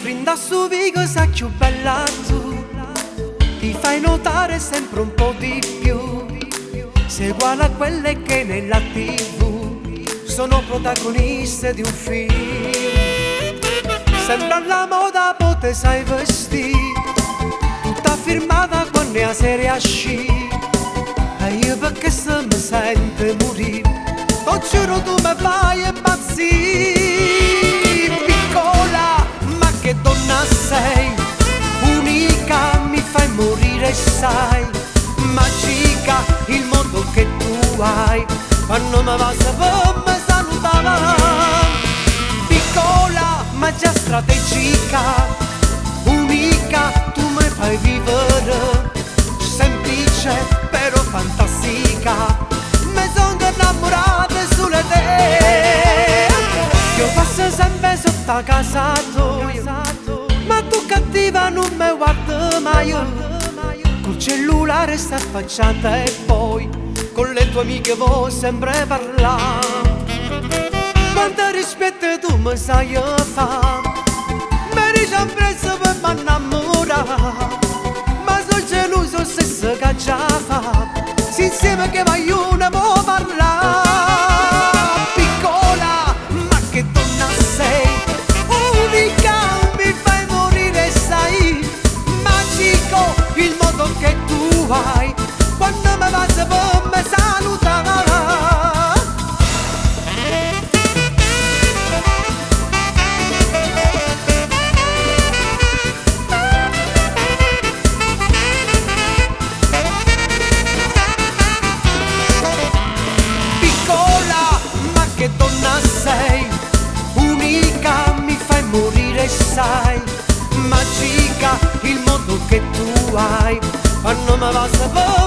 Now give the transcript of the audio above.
Rinda su vigo sa più bella tu, ti fai notare sempre un po' di più. Sei uguale a quelle che nella TV sono protagoniste di un film. Sembra la moda, poi te sai vestire, tutta firmata con la serie sci. E io perché se mi sente morire, ti giuro tu mi fai impazzire. Piccola, ma che donna sei, unica, mi fai morire, sai. Magica il modo che tu hai, quando mi va per me salutava. Piccola, ma già strategica, unica, tu mi fai vivere. Semplice, però fantastica, mi sono innamorata sulle te. Io passo sempre sotto a casa tua, ma tu cattiva non mi guardi mai. Col cellulare sta affacciata e poi con le tue amiche vuoi sempre parlare. Quanto rispetto tu mi sai fare, mi dici un prezzo per m'annamorare. Ma sono geloso se si caccia fa, se insieme che voglio ne può parlare. Piccola, ma che donna sei, unica, mi fai morire, sai. Magico il modo che tu hai, quando mi va per me salutare. Che donna sei, unica, mi fai morire, sai. Magica il modo che tu hai, quando mi va a sapere.